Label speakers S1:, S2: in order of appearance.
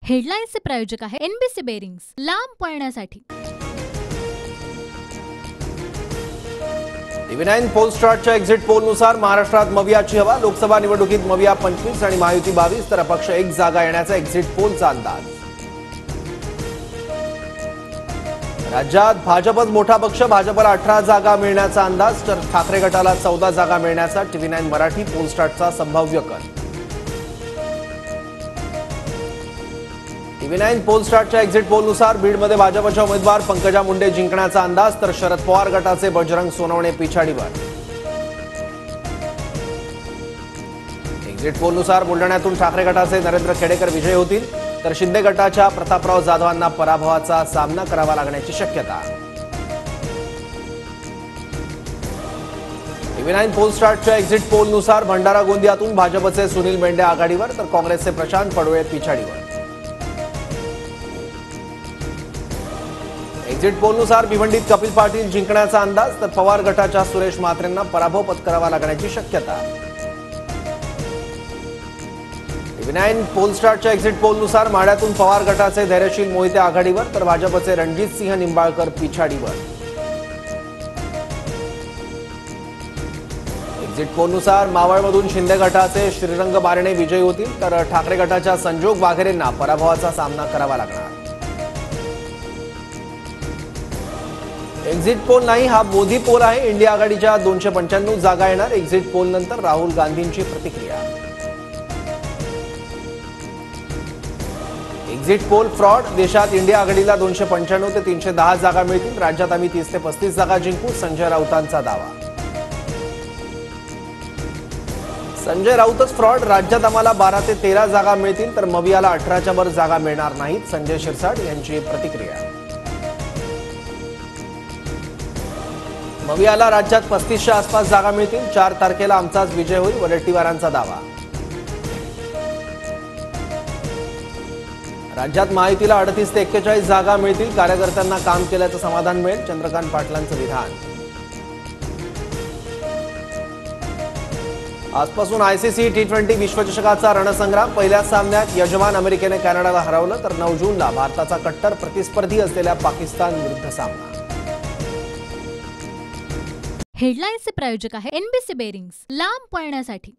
S1: हेडलाईन्सचे प्रायोजक आहे NBC bearings, लांब पळण्यासाठी।
S2: TV9 पोलस्टारच्या एक्झिट पोलनुसार महाराष्ट्रात मवियाची हवा। लोकसभा निवडणुकीत मविया 25 आणि महायुती 22 तर अपक्ष 1 जागा येण्याचा एक्झिट पोलचा अंदाज। राज्यात भाजपच मोठा पक्ष, भाजपला 18 जागा मिळण्याचा अंदाज तर ठाकरे गटाला 14 जागा मिळण्याचा TV9 मराठी पोलस्टारचा संभाव्य कल। TV9 पोलस्टारच्या एक्झिट पोलनुसार बीडमध्ये भाजपच्या उमेदवार पंकजा मुंडे जिंकण्याचा अंदाज तर शरद पवार गटाचे बजरंग सोनवणे पिछाडीवर। एक्झिट पोलनुसार बुलढाण्यातून ठाकरे गटाचे नरेंद्र खेडेकर विजयी होतील तर शिंदे गटाच्या प्रतापराव जाधवांना पराभवाचा सामना करावा लागण्याची शक्यता। TV9 पोलस्टारच्या एक्झिट पोलनुसार भंडारा गोंदियातून भाजपचे सुनील मेंढे आघाडीवर तर काँग्रेसचे प्रशांत पडोळे पिछाडीवर। एक्झिट पोलनुसार भिवंडीत कपिल पाटील जिंकण्याचा अंदाज तर पवार गटाच्या सुरेश म्हात्रेंना पराभव पत्करावा लागण्याची शक्यता। TV9 पोलस्टारच्या एक्झिट पोलनुसार माढ्यातून पवार गटाचे धैर्यशील मोहिते आघाडीवर तर भाजपचे रणजित सिंह निंबाळकर पिछाडीवर। एक्झिट पोलनुसार मावळमधून शिंदे गटाचे श्रीरंग बारणे विजयी होतील तर ठाकरे गटाच्या संजोग वाघेरेंना पराभवाचा सामना करावा लागणार। एक्झिट पोल नाही, हा मोदी पोल आहे। इंडिया आघाडीच्या 295 जागा येणार। एक्झिट पोल नंतर राहुल गांधींची प्रतिक्रिया। एक्झिट पोल फ्रॉड, देशात इंडिया आघाडीला 295 ते 310 जागा मिळतील। राज्यात आम्ही 30 ते 35 जागा जिंकू, संजय राऊतांचा दावा। संजय राऊतच फ्रॉड, राज्यात आम्हाला 12 ते 13 जागा मिळतील तर मवियाला 18च्या वर जागा मिळणार नाहीत, संजय शिरसाट यांची प्रतिक्रिया। मवियाला राज्यात 35च्या आसपास जागा मिळतील, 4 तारखेला आमचाच विजय होईल, वडेट्टीवारांचा दावा। राज्यात महायुतीला 38 ते 41 जागा मिळतील, कार्यकर्त्यांना काम केल्याचं समाधान मिळेल, चंद्रकांत पाटलांचं विधान। आजपासून ICC T20 विश्वचषकाचा रणसंग्राम। पहिल्या सामन्यात यजमान अमेरिकेने कॅनडाला हरवलं तर 9 जूनला भारताचा कट्टर प्रतिस्पर्धी असलेल्या पाकिस्तान विरुद्ध सामना।
S1: हेडलाईन्सचे प्रायोजक आहे एनबीसी बेरिंग्स, लांब पळण्यासाठी।